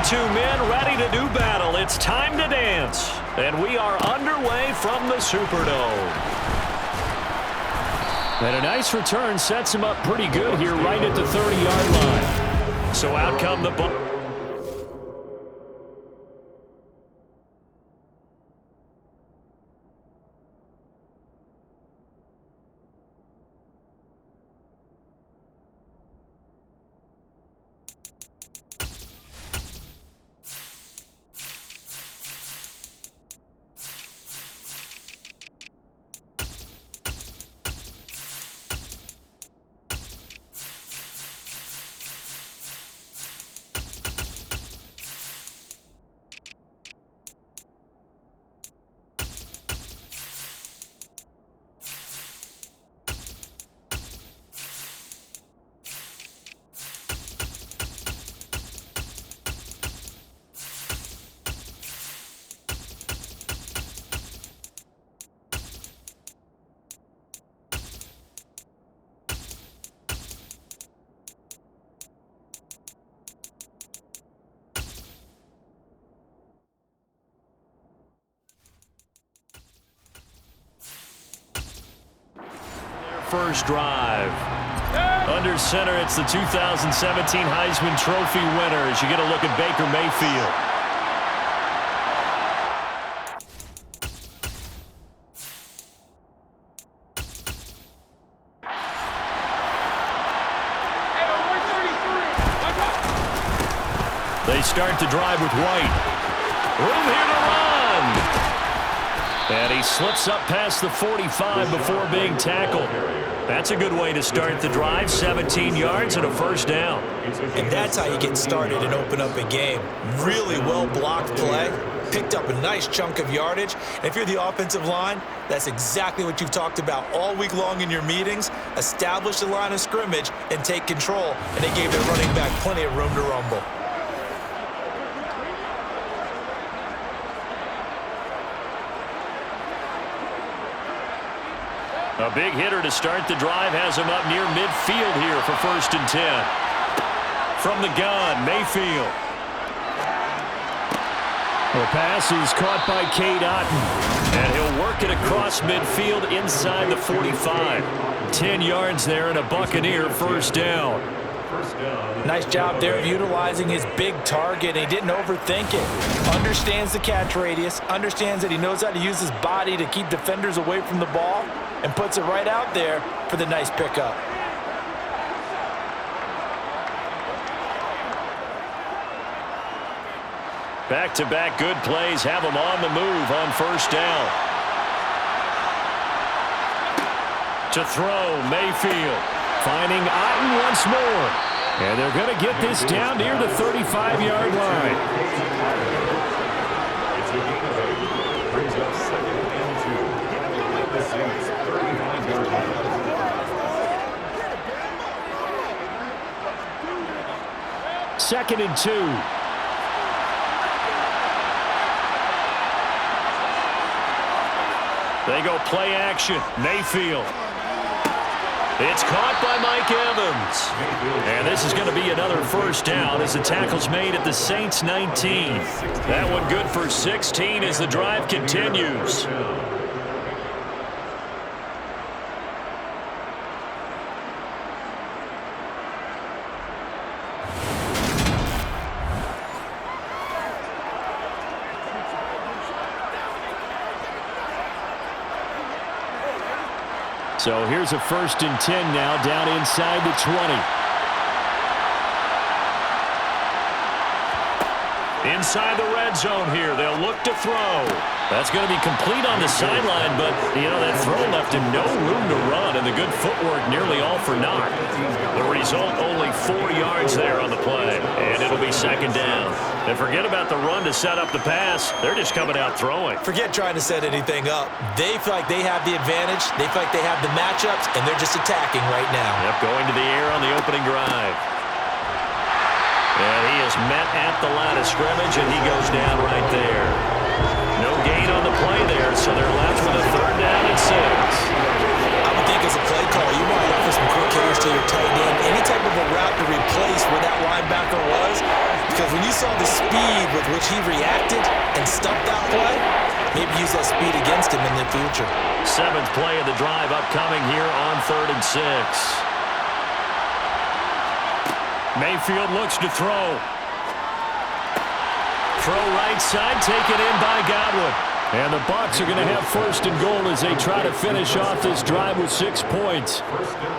22 men ready to do battle. It's time to dance. And we are underway from the Superdome. And a nice return sets him up pretty good here right at the 30-yard line. So out come the Buccaneers. First drive. Under center, it's the 2017 Heisman Trophy winner as you get a look at Baker Mayfield. They start the drive with White. Room here to run. And he slips up past the 45 before being tackled. That's a good way to start the drive. 17 yards and a first down. And that's how you get started and open up a game. Really well-blocked play. Picked up a nice chunk of yardage. And if you're the offensive line, that's exactly what you've talked about all week long in your meetings. Establish the line of scrimmage and take control. And they gave their running back plenty of room to rumble. A big hitter to start the drive has him up near midfield here for 1st and 10. From the gun, Mayfield. The pass is caught by Cade Otton. And he'll work it across midfield inside the 45. 10 yards there and a Buccaneer first down. Nice job there of utilizing his big target. He didn't overthink it. Understands the catch radius. Understands that he knows how to use his body to keep defenders away from the ball. And puts it right out there for the nice pickup. Back-to-back good plays have him on the move on first down. To throw, Mayfield. Finding Otton once more. And they're going to get this down near the 35-yard line. Second and 2. They go play action. Mayfield. It's caught by Mike Evans. And this is going to be another first down as the tackle's made at the Saints 19. That one good for 16 as the drive continues. So here's a 1st and 10 now down inside the 20. Inside the red zone here. They'll look to throw. That's going to be complete on the sideline, but, that throw left him no room to run, and the good footwork nearly all for naught. The result, only 4 yards there on the play, and it'll be second down. And forget about the run to set up the pass. They're just coming out throwing. Forget trying to set anything up. They feel like they have the advantage. They feel like they have the matchups, and they're just attacking right now. Yep, going to the air on the opening drive. And he is met at the line of scrimmage, and he goes down right there. No gain on the play there, so they're left with a 3rd down and 6. I would think as a play caller, you want to look for some quick hitters to your tight end. Any type of a route to replace where that linebacker was. Because when you saw the speed with which he reacted and stuffed that play, maybe use that speed against him in the future. 7th play of the drive upcoming here on 3rd and 6. Mayfield looks to throw. Throw right side, taken in by Godwin. And the Bucs are going to have 1st and goal as they try to finish off this drive with 6 points.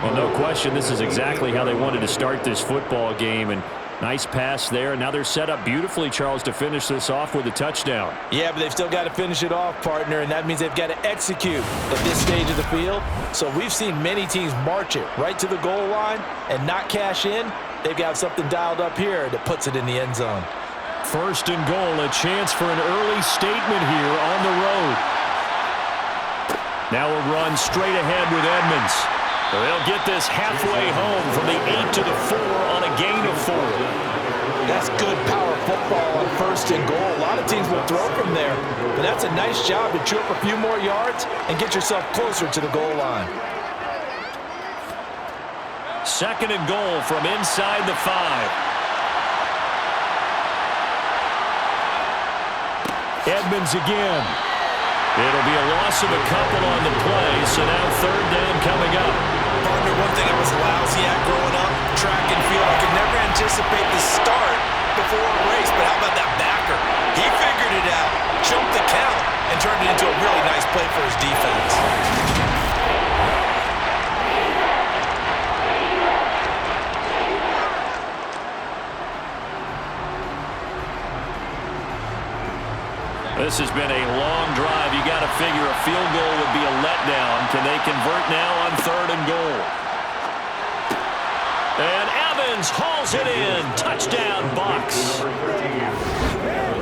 Well, no question, this is exactly how they wanted to start this football game. And nice pass there. And now they're set up beautifully, Charles, to finish this off with a touchdown. Yeah, but they've still got to finish it off, partner, and that means they've got to execute at this stage of the field. So we've seen many teams march it right to the goal line and not cash in. They've got something dialed up here that puts it in the end zone. 1st and goal, a chance for an early statement here on the road. Now a run straight ahead with Edmonds. They'll get this halfway home from the 8 to the 4 on a gain of 4. That's good power football on 1st and goal. A lot of teams will throw from there, but that's a nice job to chew up a few more yards and get yourself closer to the goal line. 2nd and goal from inside the 5. Edmonds again. It'll be a loss of a couple on the play, so now 3rd down coming up. Partner, one thing I was lousy at growing up, track and field, I could never anticipate the start before a race, but how about that backer? He figured it out, jumped the count, and turned it into a really nice play for his defense. This has been a long drive. You got to figure a field goal would be a letdown. Can they convert now on 3rd and goal? And Evans hauls it in. Touchdown, Bucs.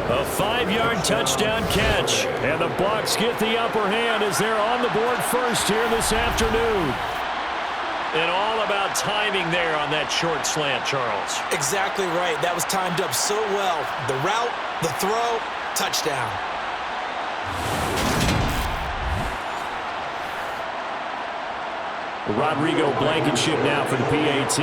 A 5-yard touchdown catch. And the Bucs get the upper hand as they're on the board first here this afternoon. And all about timing there on that short slant, Charles. Exactly right. That was timed up so well. The route, the throw, touchdown. Rodrigo Blankenship now for the PAT.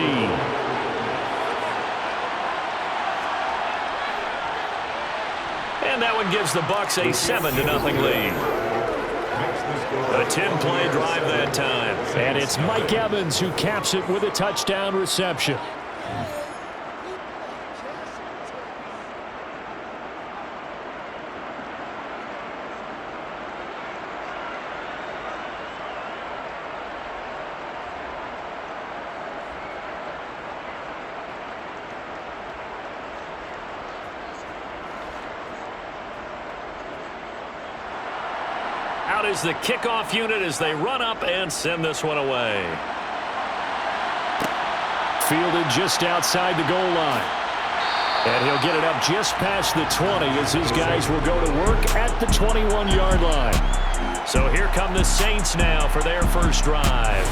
And that one gives the Bucs a 7-0 lead. A 10-play drive that time. And it's Mike Evans who caps it with a touchdown reception. Out is the kickoff unit as they run up and send this one away. Fielded just outside the goal line. And he'll get it up just past the 20 as his guys will go to work at the 21-yard line. So here come the Saints now for their first drive.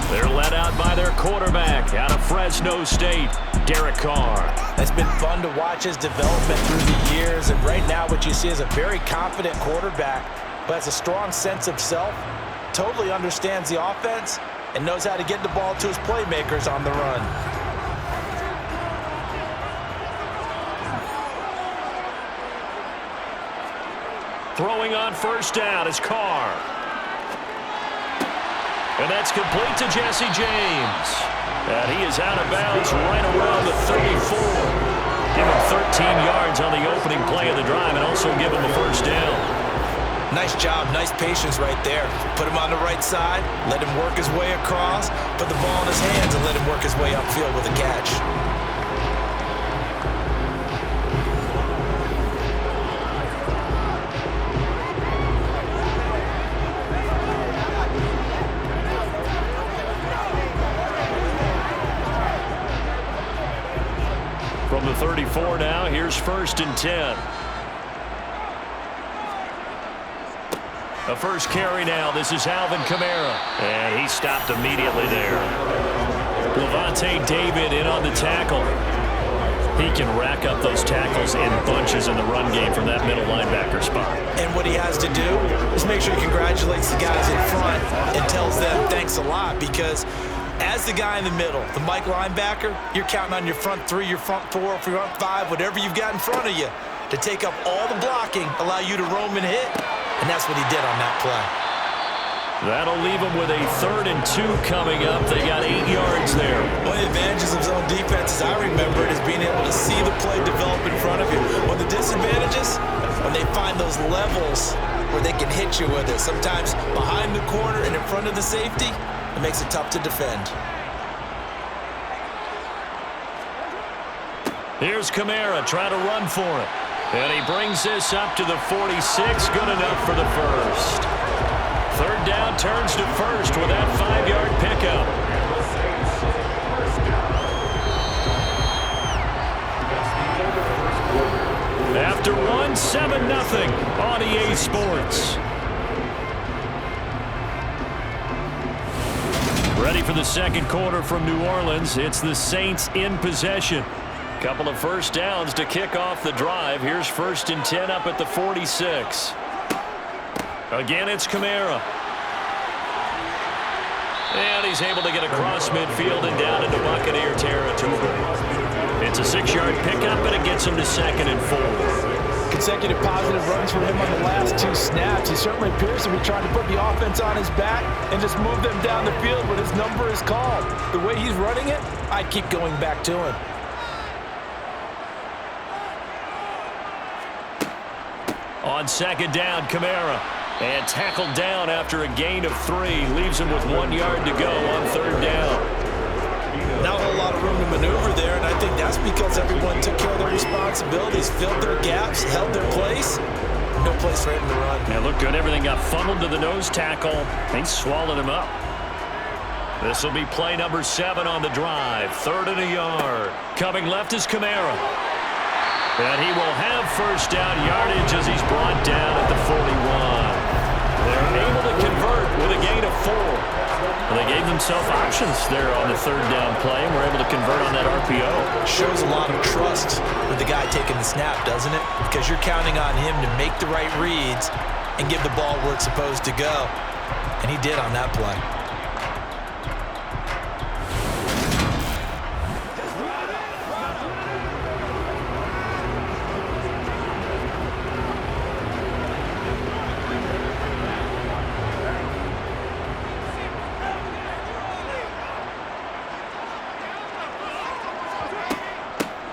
They're led out by their quarterback out of Fresno State, Derek Carr. It's been fun to watch his development through the years, and right now what you see is a very confident quarterback who has a strong sense of self, totally understands the offense, and knows how to get the ball to his playmakers on the run. Throwing on first down is Carr. And that's complete to Jesse James. And he is out of bounds right around the 34. Give him 13 yards on the opening play of the drive and also give him a first down. Nice job, nice patience right there. Put him on the right side, let him work his way across, put the ball in his hands and let him work his way upfield with a catch. From the 34 now, here's 1st and 10. A first carry now. This is Alvin Kamara. And he stopped immediately there. Levante David in on the tackle. He can rack up those tackles in bunches in the run game from that middle linebacker spot. And what he has to do is make sure he congratulates the guys in front and tells them thanks a lot, because As the guy in the middle, the Mike linebacker, you're counting on your front three, your front four, front five, whatever you've got in front of you to take up all the blocking, allow you to roam and hit, and that's what he did on that play. That'll leave them with a 3rd and 2 coming up. They got 8 yards there. One of the advantages of zone defense, as I remember it, is being able to see the play develop in front of you. One of the disadvantages, when they find those levels where they can hit you with it, sometimes behind the corner and in front of the safety, it makes it tough to defend. Here's Kamara trying to run for it. And he brings this up to the 46. Good enough for the first. 3rd down, turns to first with that 5-yard pickup. After 1, 7-0 on EA Sports. Ready for the second quarter from New Orleans. It's the Saints in possession. Couple of first downs to kick off the drive. Here's 1st and 10 up at the 46. Again, it's Kamara. And he's able to get across midfield and down into Buccaneer territory. It's a 6-yard pickup, and it gets him to 2nd and 4. Consecutive positive runs for him on the last 2 snaps. He certainly appears to be trying to put the offense on his back and just move them down the field when his number is called. The way he's running it, I'd keep going back to him. On 2nd down, Kamara. And tackled down after a gain of 3. Leaves him with 1 yard to go on 3rd down. Not a whole lot of room to maneuver there, and I think that's because everyone took care of their responsibilities, filled their gaps, held their place. No place for him to run. Yeah, looked good. Everything got funneled to the nose tackle. He swallowed him up. This will be play number 7 on the drive. 3rd and a yard. Coming left is Kamara. And he will have first down yardage as he's brought down at the 41. They're able to convert with a gain of 4. Well, they gave themselves options there on the 3rd down play and were able to convert on that RPO. Shows a lot of trust with the guy taking the snap, doesn't it? Because you're counting on him to make the right reads and give the ball where it's supposed to go. And he did on that play.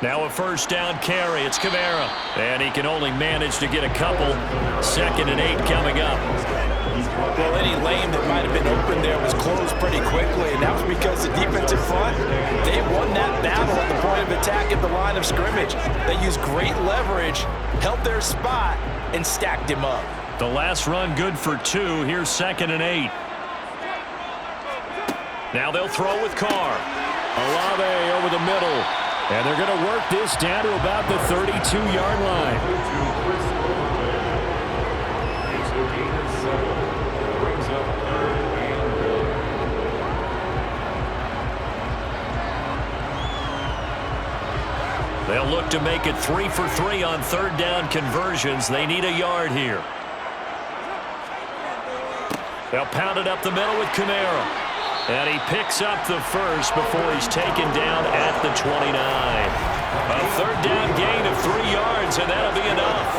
Now a first down carry. It's Kamara. And he can only manage to get a couple. 2nd and 8 coming up. Well, any lane that might have been open there was closed pretty quickly, and that was because the defensive front, they won that battle at the point of attack at the line of scrimmage. They used great leverage, held their spot, and stacked him up. The last run good for 2. Here's 2nd and 8. Now they'll throw with Carr. Olave over the middle. And they're going to work this down to about the 32-yard line. They'll look to make it 3 for 3 on 3rd down conversions. They need a yard here. They'll pound it up the middle with Kamara. And he picks up the first before he's taken down at the 29. A 3rd down gain of 3 yards, and that'll be enough.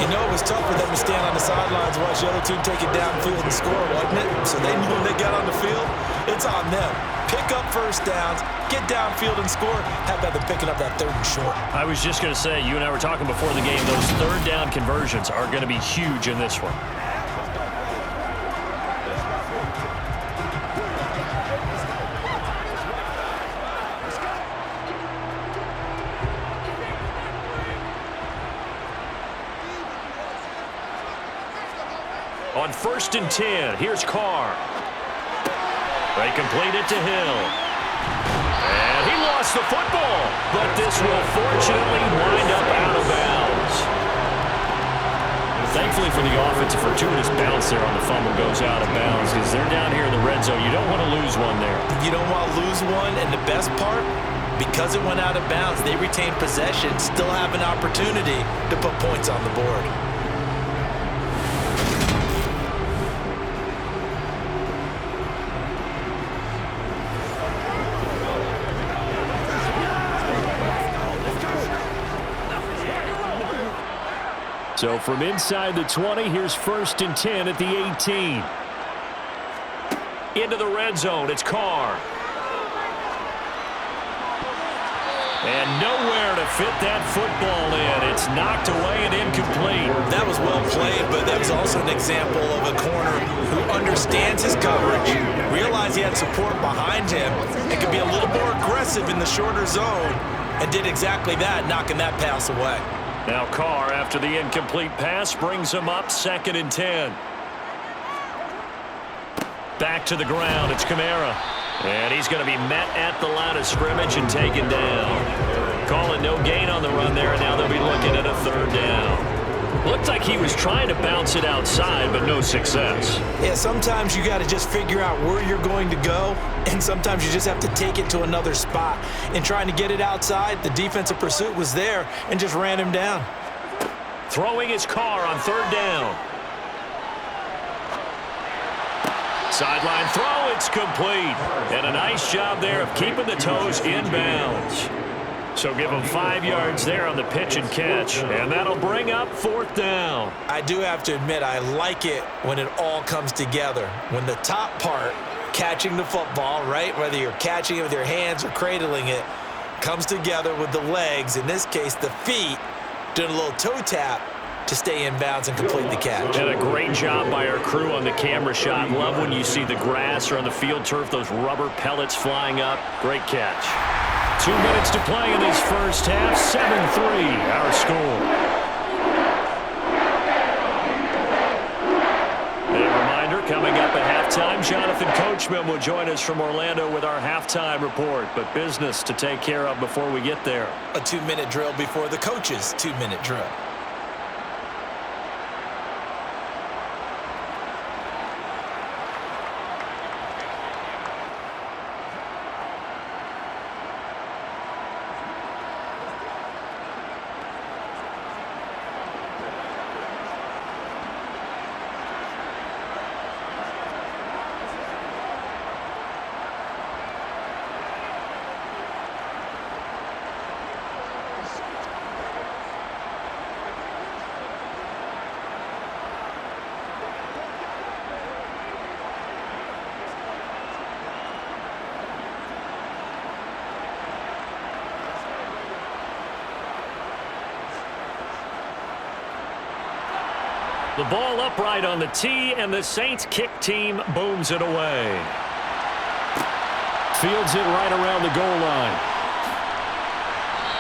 You know, it was tough for them to stand on the sidelines and watch the other team take it downfield and score, wasn't it? So they knew when they got on the field, it's on them. Pick up first downs, get downfield and score. How about them picking up that 3rd and short? I was just going to say, you and I were talking before the game, those 3rd down conversions are going to be huge in this one. On 1st and 10, here's Carr. They complete it to Hill. And he lost the football, but this will fortunately wind up out of bounds. Thankfully for the offense, a fortuitous bounce there on the fumble goes out of bounds because they're down here in the red zone. You don't want to lose one there. You don't want to lose one, and the best part, because it went out of bounds, they retain possession, still have an opportunity to put points on the board. So from inside the 20, here's 1st and 10 at the 18. Into the red zone, it's Carr. And nowhere to fit that football in. It's knocked away and incomplete. That was well played, but that was also an example of a corner who understands his coverage, realized he had support behind him, and could be a little more aggressive in the shorter zone, and did exactly that, knocking that pass away. Now Carr, after the incomplete pass, brings him up 2nd and 10. Back to the ground, it's Kamara. And he's going to be met at the line of scrimmage and taken down. Calling no gain on the run there, and now they'll be looking at a 3rd down. Looked like he was trying to bounce it outside, but no success. Yeah, sometimes you got to just figure out where you're going to go, and sometimes you just have to take it to another spot. In trying to get it outside, the defensive pursuit was there and just ran him down. Throwing his Carr on 3rd down. Sideline throw, it's complete. And a nice job there of keeping the toes in bounds. So give him 5 yards there on the pitch and catch. And that'll bring up 4th down. I do have to admit, I like it when it all comes together. When the top part, catching the football, right, whether you're catching it with your hands or cradling it, comes together with the legs, in this case the feet, doing a little toe tap to stay in bounds and complete the catch. And a great job by our crew on the camera shot. Love when you see the grass or on the field turf, those rubber pellets flying up. Great catch. 2 minutes to play in this first half. 7-3, our score. A reminder, coming up at halftime, Jonathan Coachman will join us from Orlando with our halftime report. But business to take care of before we get there. A 2-minute drill before the coach's 2-minute drill. The ball upright on the tee, and the Saints kick team booms it away. Fields it right around the goal line.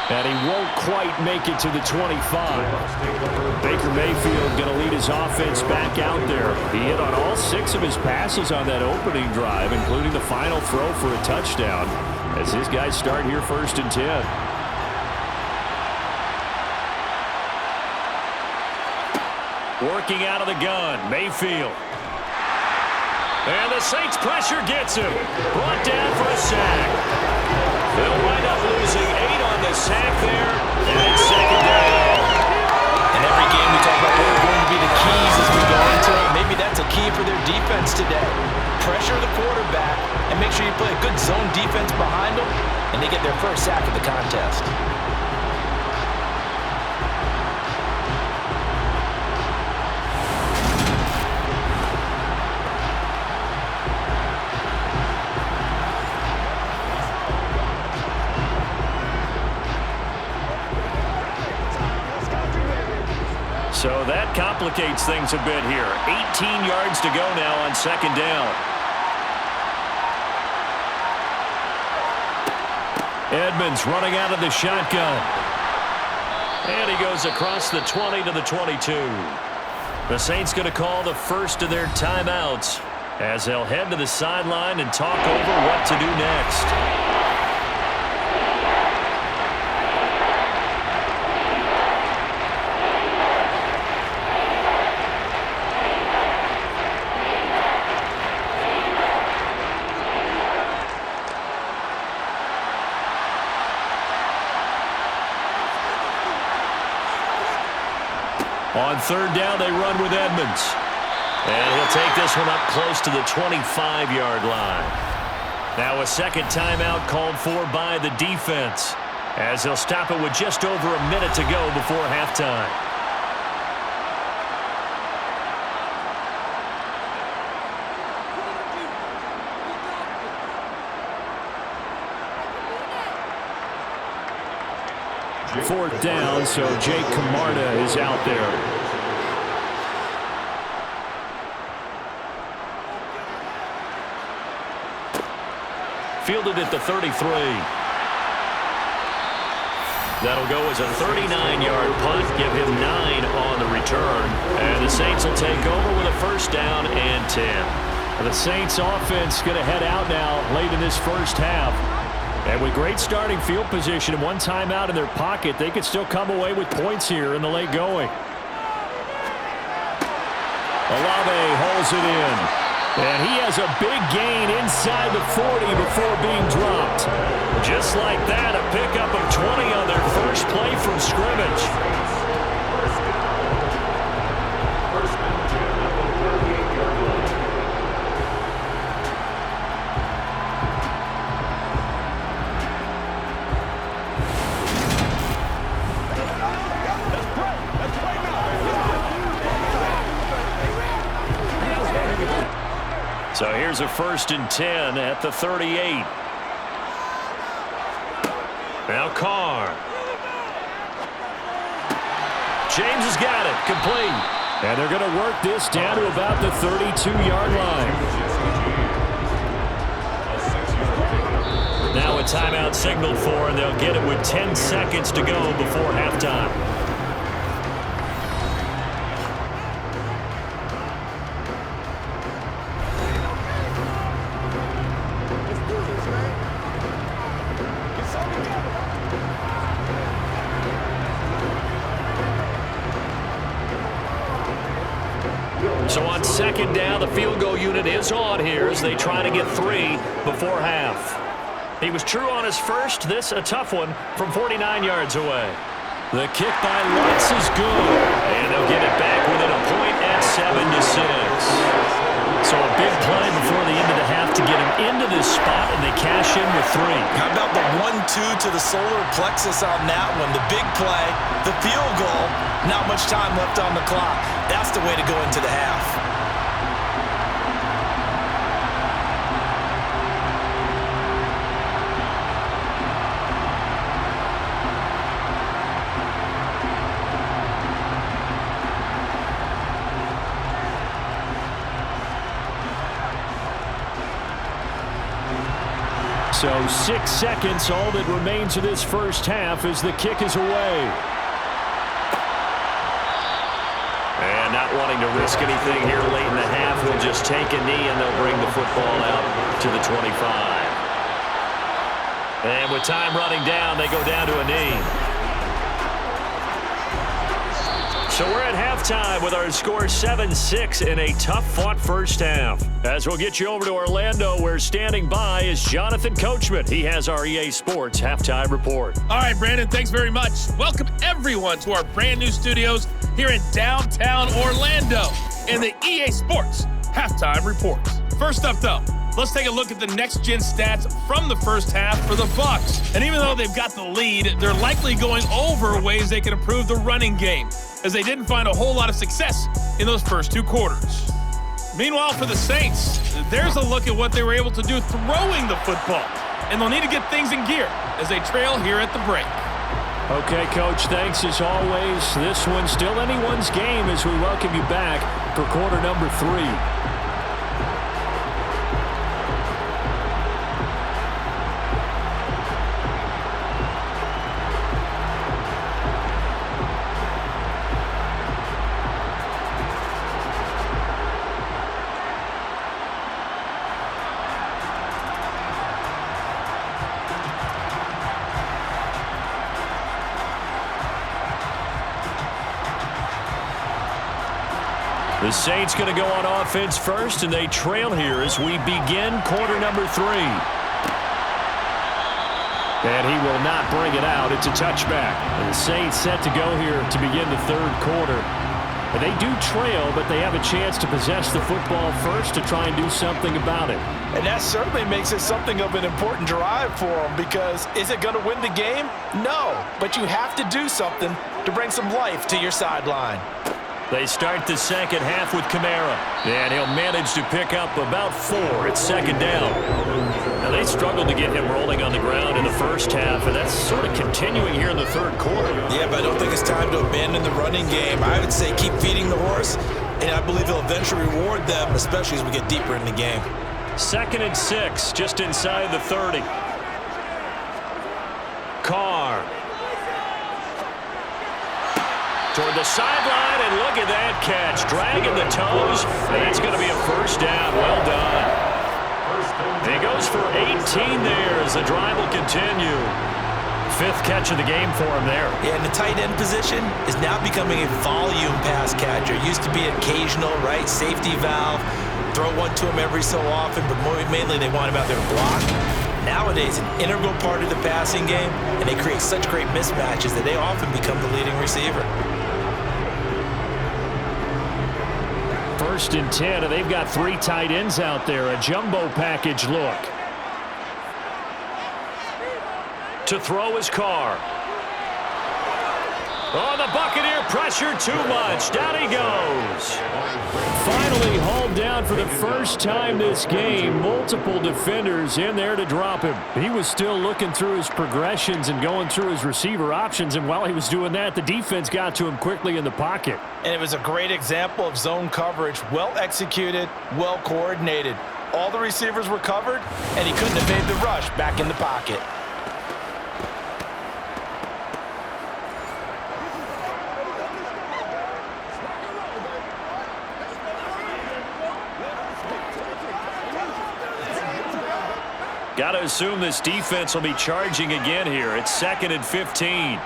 And he won't quite make it to the 25. Baker Mayfield going to lead his offense back out there. He hit on all 6 of his passes on that opening drive, including the final throw for a touchdown, as his guys start here 1st and 10. Working out of the gun, Mayfield. And the Saints pressure gets him. Brought down for a sack. They'll wind up losing 8 on the sack there. And it's 2nd down. In every game we talk about what are going to be the keys as we go into it. Maybe that's a key for their defense today. Pressure the quarterback and make sure you play a good zone defense behind them, and they get their first sack of the contest. So that complicates things a bit here. 18 yards to go now on 2nd down. Edmonds running out of the shotgun. And he goes across the 20 to the 22. The Saints going to call the first of their timeouts as they'll head to the sideline and talk over what to do next. On 3rd down, they run with Edmonds. And he'll take this one up close to the 25-yard line. Now a second timeout called for by the defense, as they'll stop it with just over a minute to go before halftime. 4th down, so Jake Camarda is out there. Fielded at the 33. That'll go as a 39-yard punt, give him 9 on the return. And the Saints will take over with a 1st down and 10. And the Saints offense going to head out now late in this first half. And with great starting field position and 1 timeout in their pocket, they could still come away with points here in the late going. Olave holds it in. And he has a big gain inside the 40 before being dropped. Just like that, a pickup of 20 on their first play from scrimmage. So here's a 1st and 10 at the 38. Now Carr. James has got it. Complete. And they're going to work this down to about the 32-yard line. Now a timeout signaled for, and they'll get it with 10 seconds to go before halftime. So on 2nd down, the field goal unit is on here as they try to get 3 before half. He was true on his first. This a tough one from 49 yards away. The kick by Lutz is good. And they'll get it back within a point at 7-6. So a big play before the end of the half to get him into this spot, and they cash in with 3. How about the 1-2 to the solar plexus on that one? The big play, the field goal, not much time left on the clock. That's the way to go into the half. So 6 seconds, all that remains of this first half as the kick is away. And not wanting to risk anything here late in the half, will just take a knee and they'll bring the football out to the 25. And with time running down, they go down to a knee. So we're at halftime with our score 7-6 in a tough-fought first half. As we'll get you over to Orlando, where standing by is Jonathan Coachman. He has our EA Sports Halftime Report. All right, Brandon, thanks very much. Welcome, everyone, to our brand-new studios here in downtown Orlando in the EA Sports Halftime Report. First up, though, let's take a look at the next-gen stats from the first half for the Bucs. And even though they've got the lead, they're likely going over ways they can improve the running game, as they didn't find a whole lot of success in those first 2 quarters. Meanwhile, for the Saints, there's a look at what they were able to do throwing the football, and they'll need to get things in gear as they trail here at the break. Okay, Coach, thanks as always. This one's still anyone's game as we welcome you back for quarter number 3. The Saints going to go on offense first, and they trail here as we begin quarter number 3. And he will not bring it out. It's a touchback. And the Saints set to go here to begin the 3rd quarter. And they do trail, but they have a chance to possess the football first to try and do something about it. And that certainly makes it something of an important drive for them, because is it going to win the game? No, but you have to do something to bring some life to your sideline. They start the second half with Kamara, and he'll manage to pick up about 4 at 2nd down. Now, they struggled to get him rolling on the ground in the first half, and that's sort of continuing here in the third quarter. Yeah, but I don't think it's time to abandon the running game. I would say keep feeding the horse, and I believe he'll eventually reward them, especially as we get deeper in the game. 2nd and 6, just inside the 30. Carr. Toward the sideline, and look at that catch. Dragging the toes, and that's going to be a first down. Well done. He goes for 18 there as the drive will continue. 5th catch of the game for him there. Yeah, and the tight end position is now becoming a volume pass catcher. It used to be occasional, right, safety valve. Throw one to him every so often, but mainly they want him out there to block. Nowadays, an integral part of the passing game, and they create such great mismatches that they often become the leading receiver. 1st and 10, and they've got 3 tight ends out there. A jumbo package look. To throw his Carr. Oh, the Buccaneer pressure too much. Down he goes. Finally hauled down for the first time this game. Multiple defenders in there to drop him. He was still looking through his progressions and going through his receiver options, and while he was doing that, the defense got to him quickly in the pocket. And it was a great example of zone coverage. Well executed, well coordinated. All the receivers were covered, and he couldn't have made the rush back in the pocket. Got to assume this defense will be charging again here. It's 2nd and 15.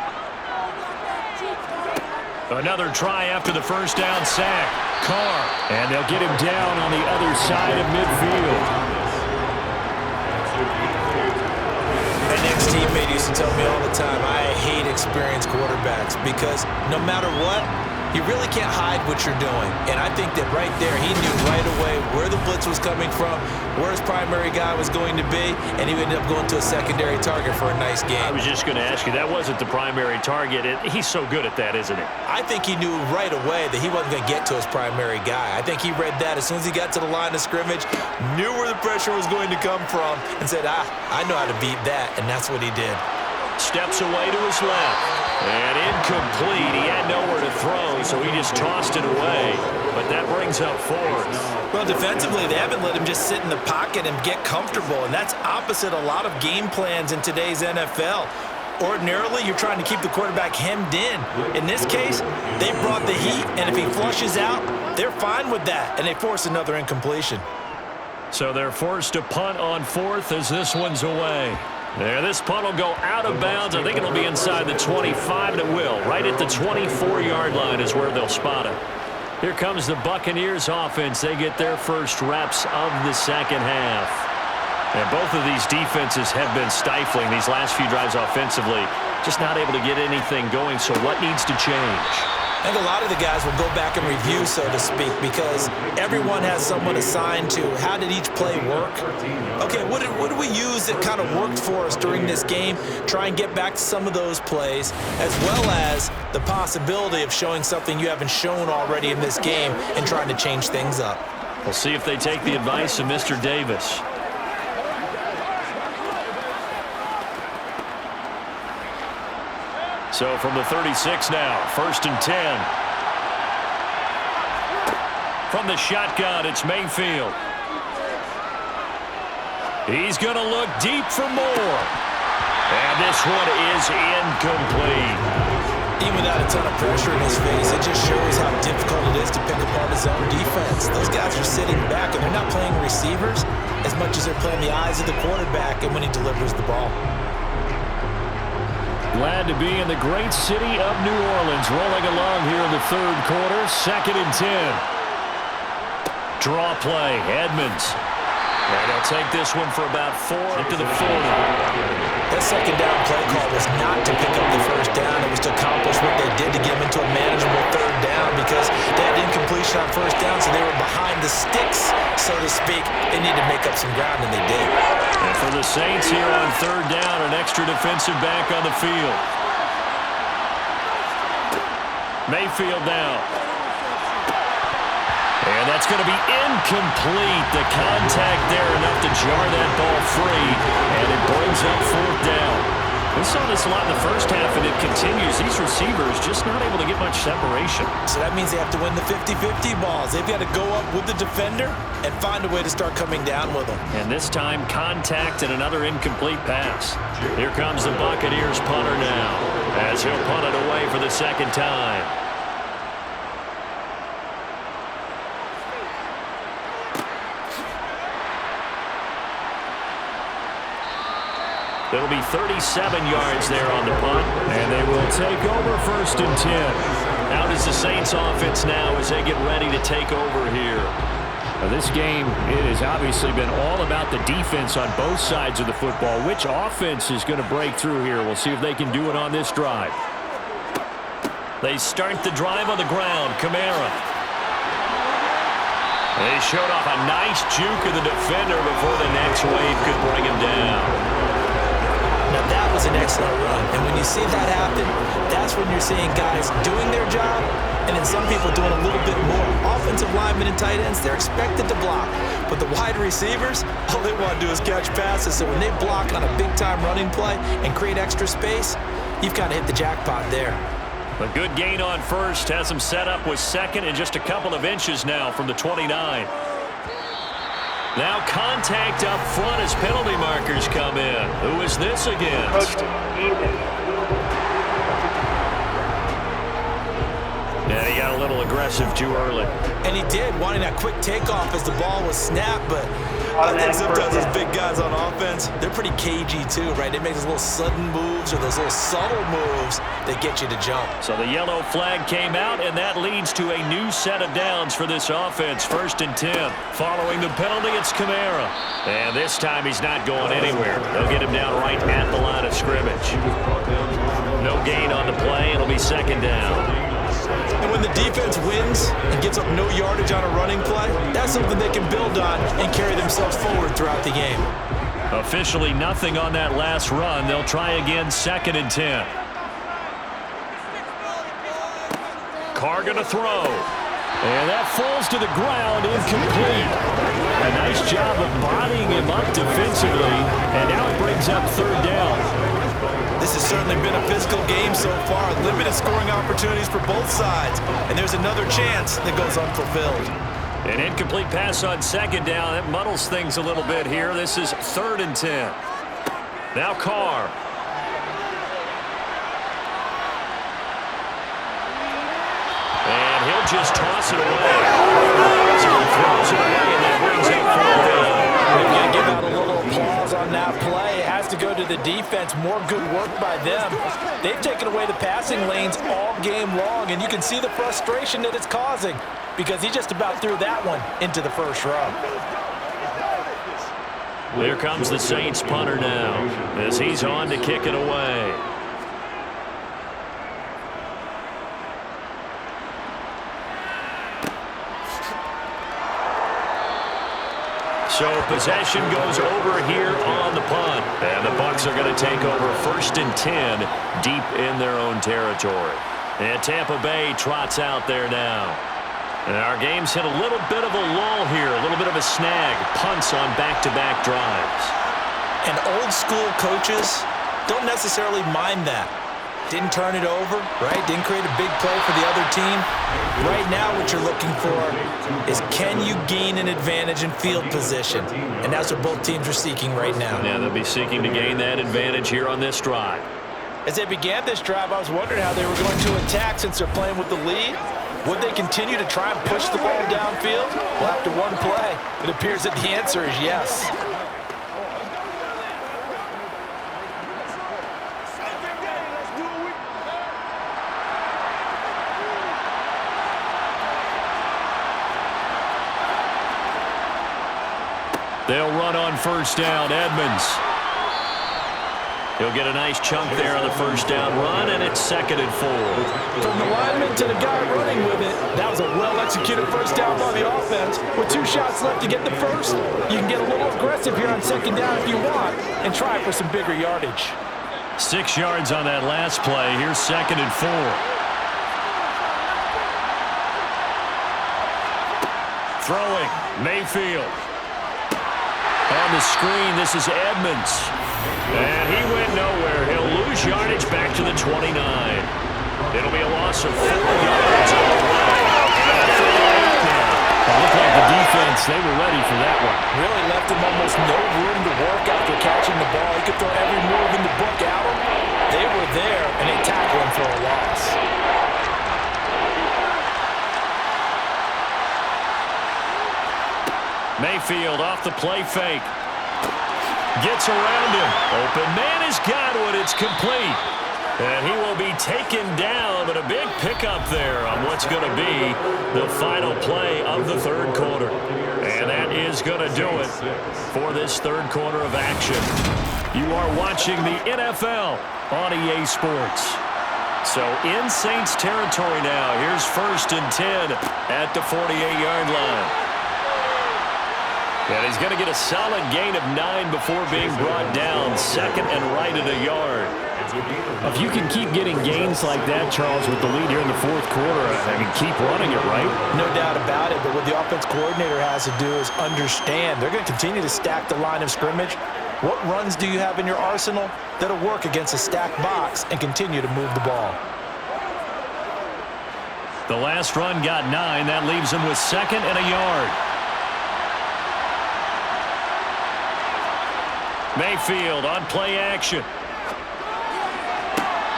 Another try after the first down sack. Carr. And they'll get him down on the other side of midfield. My next teammate used to tell me all the time, I hate experienced quarterbacks because no matter what, you really can't hide what you're doing. And I think that right there, he knew right away where the blitz was coming from, where his primary guy was going to be, and he ended up going to a secondary target for a nice game. I was just going to ask you, that wasn't the primary target. He's so good at that, isn't he? I think he knew right away that he wasn't going to get to his primary guy. I think he read that as soon as he got to the line of scrimmage, knew where the pressure was going to come from, and said, I know how to beat that, and that's what he did. Steps away to his left. And incomplete. He had nowhere to throw, so he just tossed it away. But that brings up 4th. Well, defensively, they haven't let him just sit in the pocket and get comfortable, and that's opposite a lot of game plans in today's NFL. Ordinarily, you're trying to keep the quarterback hemmed in. In this case, they brought the heat, and if he flushes out, they're fine with that, and they force another incompletion. So they're forced to punt on 4th as this one's away. There, this punt will go out of bounds. I think it'll be inside the 25, and it will. Right at the 24-yard line is where they'll spot it. Here comes the Buccaneers offense. They get their first reps of the second half. And both of these defenses have been stifling these last few drives offensively. Just not able to get anything going, so what needs to change? I think a lot of the guys will go back and review, so to speak, because everyone has someone assigned to how did each play work. Okay, what did we use that kind of worked for us during this game? Try and get back to some of those plays, as well as the possibility of showing something you haven't shown already in this game and trying to change things up. We'll see if they take the advice of Mr. Davis. So from the 36 now, 1st and 10. From the shotgun, it's Mayfield. He's going to look deep for more. And this one is incomplete. Even without a ton of pressure in his face, it just shows how difficult it is to pick apart his own defense. Those guys are sitting back, and they're not playing receivers as much as they're playing the eyes of the quarterback and when he delivers the ball. Glad to be in the great city of New Orleans, rolling along here in the third quarter. 2nd and 10. Draw play, Edmonds. And they'll take this one for about 4 to the 40. That second down play call was not to pick up the first down. It was to accomplish what they did to get them into a manageable third down because they had incompletion on first down, so they were behind the sticks, so to speak. They needed to make up some ground, and they did. And for the Saints here on third down, an extra defensive back on the field. Mayfield now. And And that's going to be incomplete. The contact there enough to jar that ball free, and it brings up fourth down. We saw this a lot in the first half, and it continues. These receivers just not able to get much separation. So that means they have to win the 50-50 balls. They've got to go up with the defender and find a way to start coming down with them. And this time, contact and another incomplete pass. Here comes the Buccaneers punter now, as he'll punt it away for the second time. It'll be 37 yards there on the punt, and they will take over 1st and 10. Out is the Saints offense now as they get ready to take over here. Now, this game, it has obviously been all about the defense on both sides of the football. Which offense is going to break through here? We'll see if they can do it on this drive. They start the drive on the ground. Kamara. They showed off a nice juke of the defender before the next wave could bring him down. Now that was an excellent run, and when you see that happen, that's when you're seeing guys doing their job, and then some people doing a little bit more. Offensive linemen and tight ends, they're expected to block, but the wide receivers, all they want to do is catch passes, so when they block on a big-time running play and create extra space, you've kind of hit the jackpot there. A good gain on first has him set up with second and just a couple of inches now from the 29. Now contact up front as penalty markers come in. Who is this against? Yeah, he got a little aggressive too early. And he did, wanting that quick takeoff as the ball was snapped, but I think sometimes those big guys on offense, they're pretty cagey too, right? They make those little sudden moves or those little subtle moves that get you to jump. So the yellow flag came out, and that leads to a new set of downs for this offense. 1st and 10. Following the penalty, it's Kamara. And this time he's not going anywhere. They'll get him down right at the line of scrimmage. No gain on the play. It'll be 2nd down. And when the defense wins and gets up no yardage on a running play, that's something they can build on and carry themselves forward throughout the game. Officially nothing on that last run. They'll try again 2nd and 10. Carr going to throw. And that falls to the ground, incomplete. A nice job of bodying him up defensively, and now it brings up 3rd down. This has certainly been a physical game so far. Limited scoring opportunities for both sides. And there's another chance that goes unfulfilled. An incomplete pass on 2nd down. That muddles things a little bit here. This is 3rd and 10. Now Carr. And he'll just toss it away. So he throws it away, and that brings up 4th down. We're going to give out a little applause on that play. It has to go to the defense. More good work by them. They've taken away the passing lanes all game long, and you can see the frustration that it's causing because he just about threw that one into the first row. Here comes the Saints punter now as he's on to kick it away. So possession goes over here on the punt. And the Bucs are going to take over 1st and 10 deep in their own territory. And Tampa Bay trots out there now. And our game's hit a little bit of a lull here, a little bit of a snag. Punts on back-to-back drives. And old school coaches don't necessarily mind that. Didn't turn it over, right? Didn't create a big play for the other team. Right now what you're looking for is can you gain an advantage in field position? And that's what both teams are seeking right now. Yeah, they'll be seeking to gain that advantage here on this drive. As they began this drive, I was wondering how they were going to attack since they're playing with the lead. Would they continue to try and push the ball downfield? Well, after one play, it appears that the answer is yes. They'll run on 1st down. Edmonds. He'll get a nice chunk there on the 1st down run, and it's 2nd and 4. From the lineman to the guy running with it, that was a well-executed 1st down by the offense. With 2 shots left to get the first, you can get a little aggressive here on 2nd down if you want and try for some bigger yardage. 6 yards on that last play. Here's 2nd and 4. Throwing, Mayfield. On the screen, this is Edmonds. And he went nowhere. He'll lose yardage back to the 29. It'll be a loss of 4 yards on the way. It looked like the defense, they were ready for that one. Really left him almost no room to work after catching the ball. He could throw every move in the book at him. They were there, and they tackled him for a loss. Mayfield off the play fake. Gets around him. Open man has got one. It's complete. And he will be taken down, but a big pickup there on what's going to be the final play of the third quarter. And that is going to do it for this third quarter of action. You are watching the NFL on EA Sports. So in Saints territory now. Here's 1st and 10 at the 48-yard line. And he's going to get a solid gain of 9 before being brought down. 2nd and right at a yard. If you can keep getting gains like that, Charles, with the lead here in the fourth quarter, I mean, keep running it, right? No doubt about it, but what the offense coordinator has to do is understand. They're going to continue to stack the line of scrimmage. What runs do you have in your arsenal that'll work against a stacked box and continue to move the ball? The last run got 9. That leaves him with 2nd and a yard. Mayfield on play action.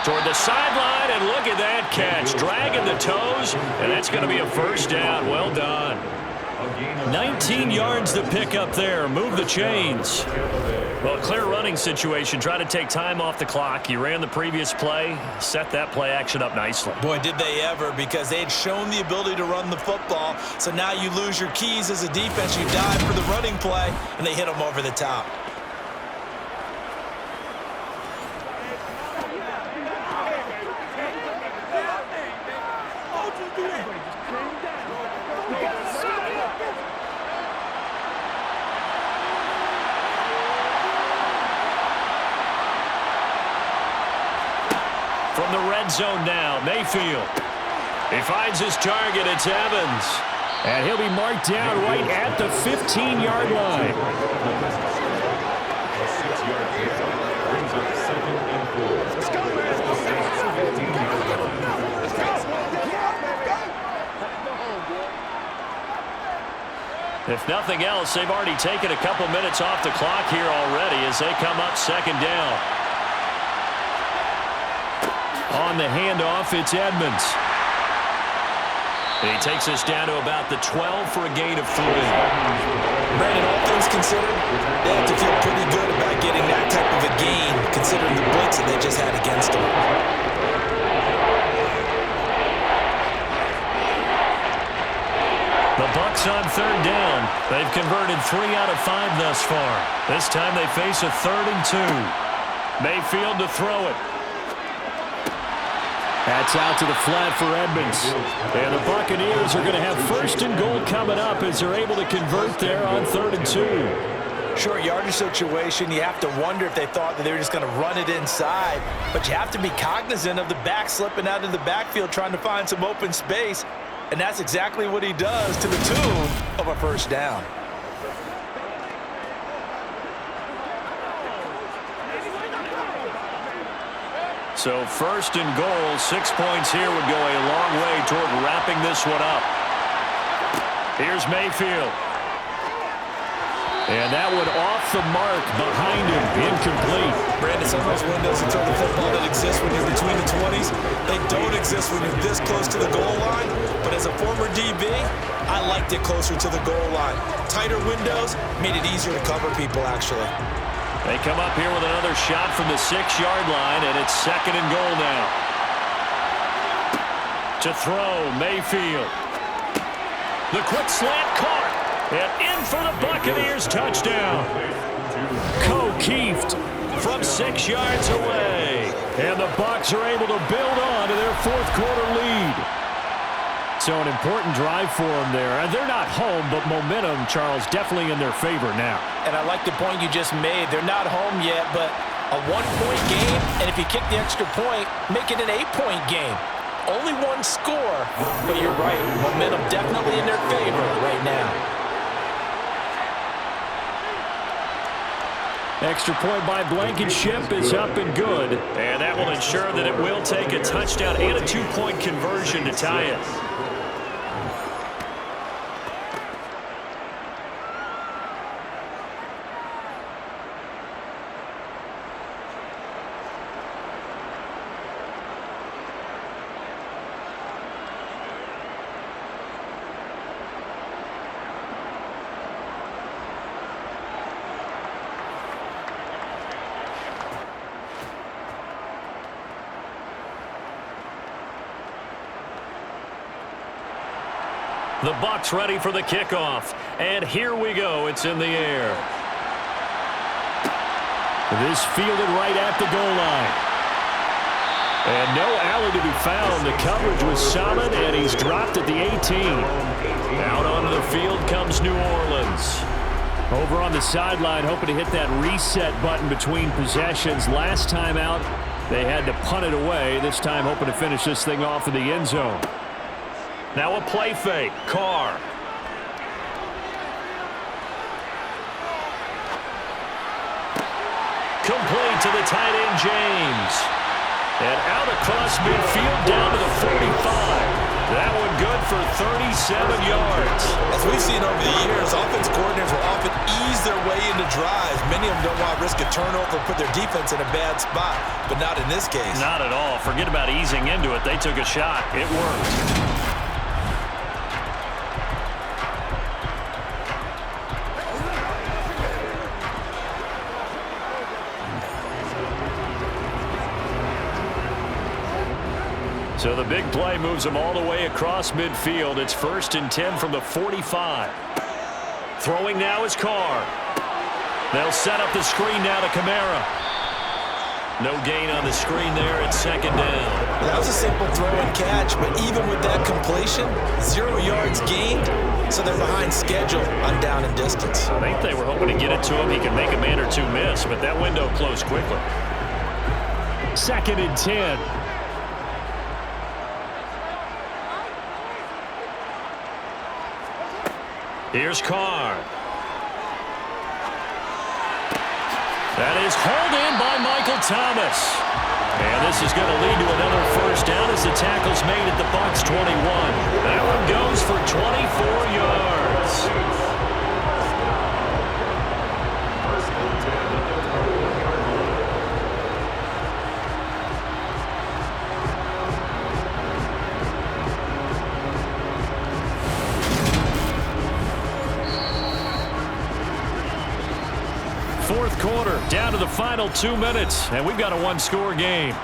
Toward the sideline, and look at that catch. Dragging the toes, and that's going to be a first down. Well done. 19 yards to pick up there. Move the chains. Well, clear running situation. Try to take time off the clock. You ran the previous play. Set that play action up nicely. Boy, did they ever, because they had shown the ability to run the football. So now you lose your keys as a defense. You dive for the running play, and they hit them over the top. From the red zone now, Mayfield. He finds his target. It's Evans. And he'll be marked down right at the 15-yard line. If nothing else, they've already taken a couple minutes off the clock here already as they come up 2nd down. On the handoff, it's Edmonds. He takes us down to about the 12 for a gain of 3. Brandon, all things considered, they have to feel pretty good about getting that type of a gain, considering the blitz that they just had against them. The Bucs on 3rd down. They've converted 3 out of 5 thus far. This time they face a 3rd and 2. Mayfield to throw it. That's out to the flat for Edmonds. And the Buccaneers are going to have 1st and goal coming up as they're able to convert there on 3rd and 2. Short yardage situation, you have to wonder if they thought that they were just going to run it inside. But you have to be cognizant of the back slipping out of the backfield trying to find some open space. And that's exactly what he does to the tune of a first down. So 1st and goal, 6 points here would go a long way toward wrapping this one up. Here's Mayfield. And that one off the mark behind him, incomplete. Brandon, some of those windows to throw the football that exist when you're between the 20s, they don't exist when you're this close to the goal line. But as a former DB, I liked it closer to the goal line. Tighter windows made it easier to cover people, actually. They come up here with another shot from the 6-yard line, and it's 2nd and goal now. To throw, Mayfield. The quick slant caught. And in for the Buccaneers, touchdown. Keeft from 6 yards away. And the Bucs are able to build on to their 4th quarter lead. So an important drive for them there. And they're not home, but momentum, Charles, definitely in their favor now. And I like the point you just made. They're not home yet, but a 1-point game, and if you kick the extra point, make it an 8-point game. Only one score, but you're right. Momentum definitely in their favor right now. Extra point by Blankenship is up and good. And that will ensure that it will take a touchdown and a 2-point conversion to tie it. The Bucs ready for the kickoff. And here we go. It's in the air. This fielded right at the goal line. And no alley to be found. The coverage was solid, and he's dropped at the 18. Out onto the field comes New Orleans. Over on the sideline, hoping to hit that reset button between possessions. Last time out, they had to punt it away. This time, hoping to finish this thing off in the end zone. Now a play fake. Carr. Complete to the tight end, James. And out across midfield down to the 45. That one good for 37 yards. As we've seen over the years, offense coordinators will often ease their way into drives. Many of them don't want to risk a turnover or put their defense in a bad spot, but not in this case. Not at all. Forget about easing into it. They took a shot. It worked. So the big play moves them all the way across midfield. It's 1st and 10 from the 45. Throwing now is Carr. They'll set up the screen now to Kamara. No gain on the screen there. It's 2nd down. That was a simple throw and catch, but even with that completion, 0 yards gained, so they're behind schedule on down and distance. I think they were hoping to get it to him. He could make a man or two miss, but that window closed quickly. 2nd and 10. Here's Carr. That is hauled in by Michael Thomas. And this is going to lead to another 1st down as the tackle's made at the Bucs 21. That one goes for 24 yards. Fourth quarter, down to the final 2 minutes, and we've got a one-score game.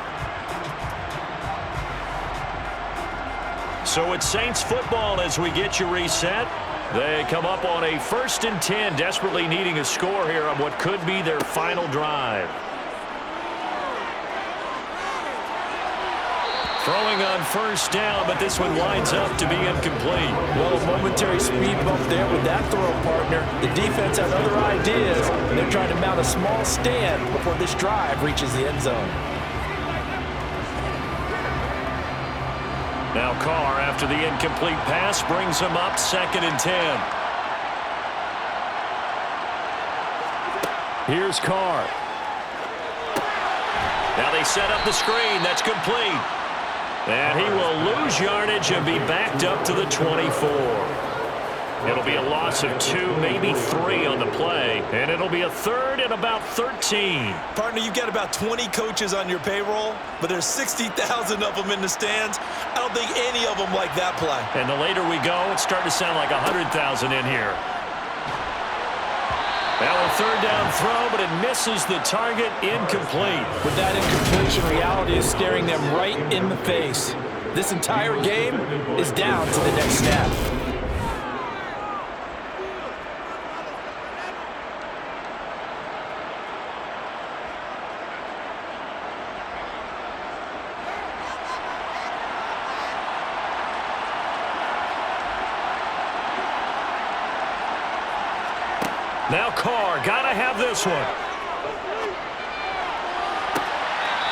So it's Saints football as we get you reset. They come up on a 1st and 10, desperately needing a score here on what could be their final drive. Throwing on 1st down, but this one winds up to be incomplete. Well, a momentary speed bump there with that throw, partner. The defense had other ideas, and they're trying to mount a small stand before this drive reaches the end zone. Now Carr, after the incomplete pass, brings him up 2nd and 10. Here's Carr. Now they set up the screen. That's complete. And he will lose yardage and be backed up to the 24. It'll be a loss of 2, maybe 3 on the play. And it'll be a 3rd and about 13. Partner, you've got about 20 coaches on your payroll, but there's 60,000 of them in the stands. I don't think any of them like that play. And the later we go, it's starting to sound like 100,000 in here. Now a 3rd down throw, but it misses the target, incomplete. With that incompletion, reality is staring them right in the face. This entire game is down to the next snap. Now Carr, gotta have this one.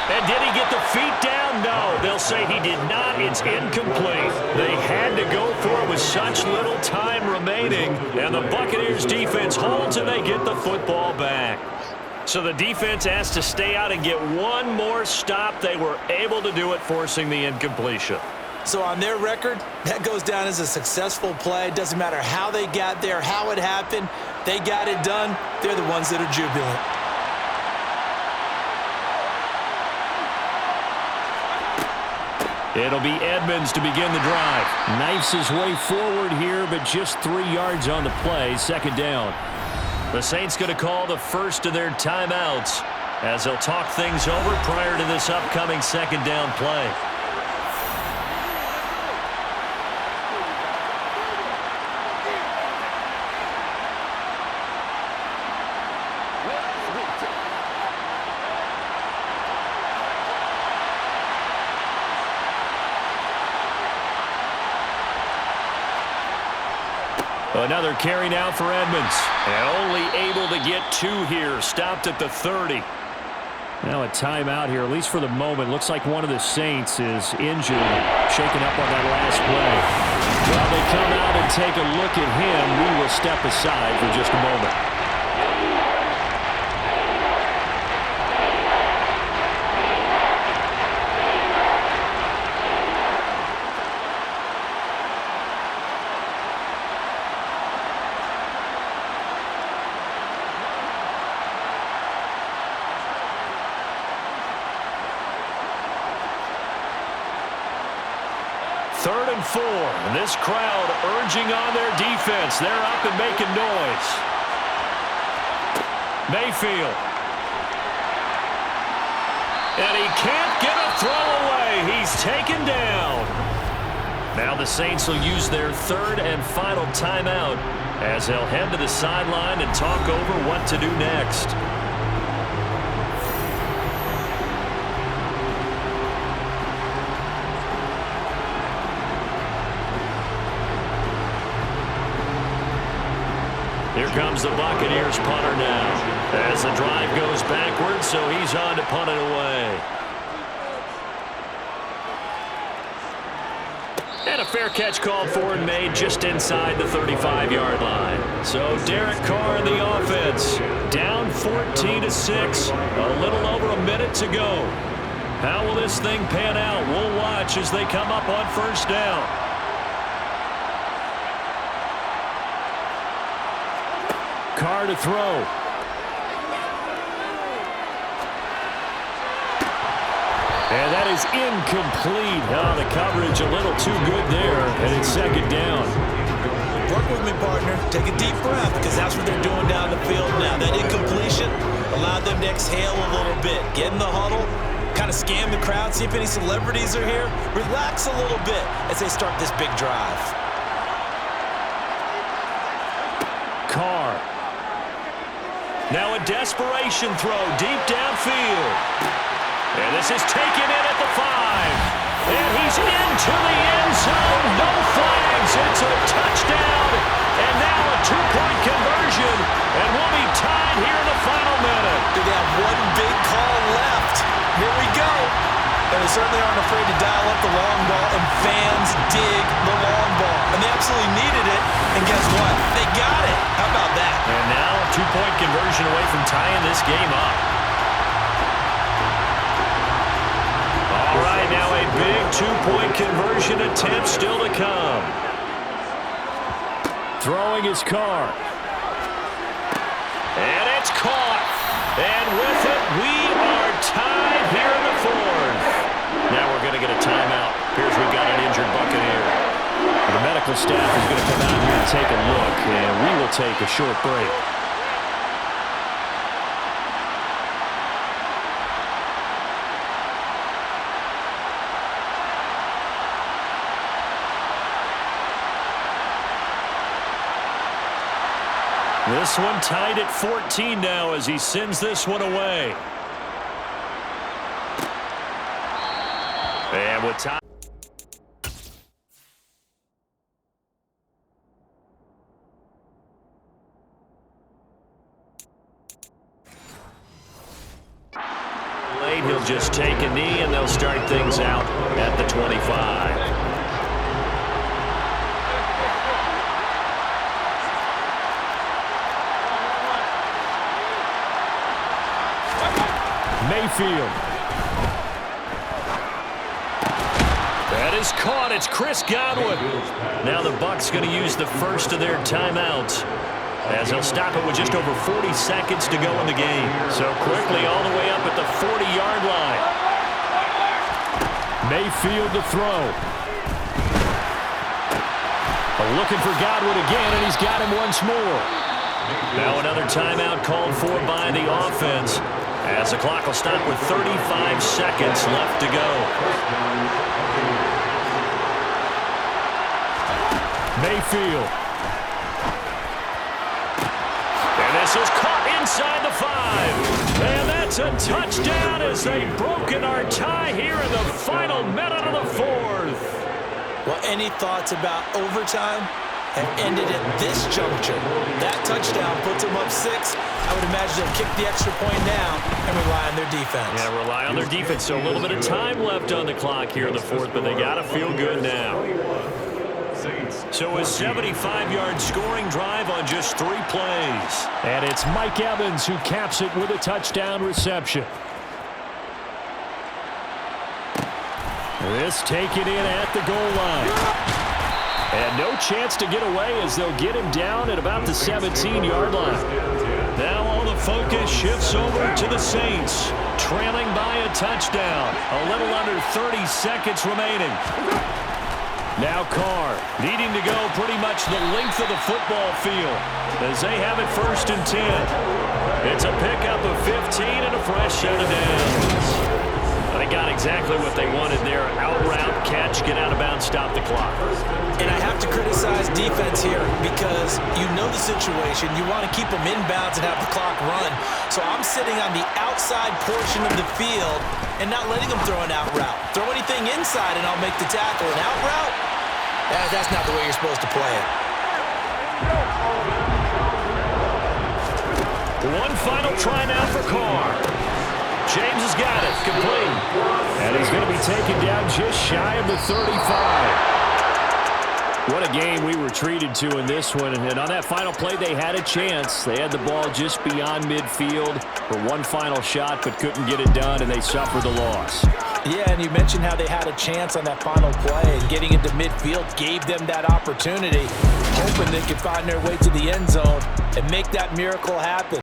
And did he get the feet down? No, they'll say he did not. It's incomplete. They had to go for it with such little time remaining, and the Buccaneers defense holds and they get the football back. So the defense has to stay out and get one more stop. They were able to do it, forcing the incompletion. So on their record, that goes down as a successful play. Doesn't matter how they got there, how it happened. They got it done. They're the ones that are jubilant. It'll be Edmonds to begin the drive. Knifes his way forward here, but just 3 yards on the play. Second down. The Saints going to call the first of their timeouts as they'll talk things over prior to this upcoming second down play. Another carry now for Edmonds. And only able to get 2 here. Stopped at the 30. Now a timeout here, at least for the moment. Looks like one of the Saints is injured, shaken up on that last play. While they come out and take a look at him, we will step aside for just a moment. Third and 4. And this crowd urging on their defense. They're up and making noise. Mayfield. And he can't get a throw away. He's taken down. Now the Saints will use their third and final timeout as they'll head to the sideline and talk over what to do next. Here comes the Buccaneers punter now as the drive goes backwards, so he's on to punt it away. And a fair catch called for and made just inside the 35-yard line. So Derek Carr and the offense down 14-6, a little over a minute to go. How will this thing pan out? We'll watch as they come up on first down. Carr to throw. And that is incomplete. Oh, the coverage a little too good there, and it's second down. Work with me, partner. Take a deep breath, because that's what they're doing down the field now. That incompletion allowed them to exhale a little bit. Get in the huddle, kind of scan the crowd, see if any celebrities are here. Relax a little bit as they start this big drive. Carr. Now a desperation throw deep downfield. And this is taken in at the 5. And he's into the end zone. No flags. It's a touchdown. And now a 2-point conversion. And we'll be tied here in the final minute. They have one big call left. Here we go. And they certainly aren't afraid to dial up the long ball, and fans dig the long ball. And they absolutely needed it. And guess what? They got it. How about that? And now a 2-point conversion away from tying this game up. All right, now a big 2-point conversion attempt still to come. Throwing his Carr. And it's caught. And with it, we are tied here in the 4th. Now we're going to get a timeout. Here's we've got an injured Buccaneer. The medical staff is going to come out here and take a look, and we will take a short break. This one tied at 14 now as he sends this one away. And with time. 28. He'll just take a knee, and they'll start things out at the 25. Mayfield. That is caught. It's Chris Godwin. Now the Bucs going to use the first of their timeouts, as they'll stop it with just over 40 seconds to go in the game. So quickly all the way up at the 40-yard line. Mayfield to throw. Looking for Godwin again, and he's got him once more. Now another timeout called for by the offense, as the clock will stop with 35 seconds left to go. Mayfield. And this is caught inside the 5. And that's a touchdown as they've broken our tie here in the final minute of the 4th. Well, any thoughts about overtime have ended at this juncture? That touchdown puts them up 6. I would imagine they'll kick the extra point now and rely on their defense. Yeah, rely on their defense. So a little bit of time left on the clock here in the 4th, but they got to feel good now. So a 75-yard scoring drive on just 3 plays. And it's Mike Evans who caps it with a touchdown reception. This taken in at the goal line. And no chance to get away as they'll get him down at about the 17-yard line. Now all the focus shifts over to the Saints, trailing by a touchdown. A little under 30 seconds remaining. Now Carr Needing to go pretty much the length of the football field as they have it 1st and 10. It's a pickup of 15 and a fresh set of downs. They got exactly what they wanted there. Out route, catch, get out of bounds, stop the clock. And I have to criticize defense here because you know the situation. You want to keep them inbounds and have the clock run. So I'm sitting on the outside portion of the field and not letting them throw an out route. Throw anything inside and I'll make the tackle. An out route? That's not the way you're supposed to play it. One final try now for Carr. James has got it. Complete. And he's going to be taken down just shy of the 35. What a game we were treated to in this one. And on that final play, they had a chance. They had the ball just beyond midfield for one final shot, but couldn't get it done, and they suffered the loss. Yeah, and you mentioned how they had a chance on that final play, and getting into midfield gave them that opportunity, hoping they could find their way to the end zone and make that miracle happen.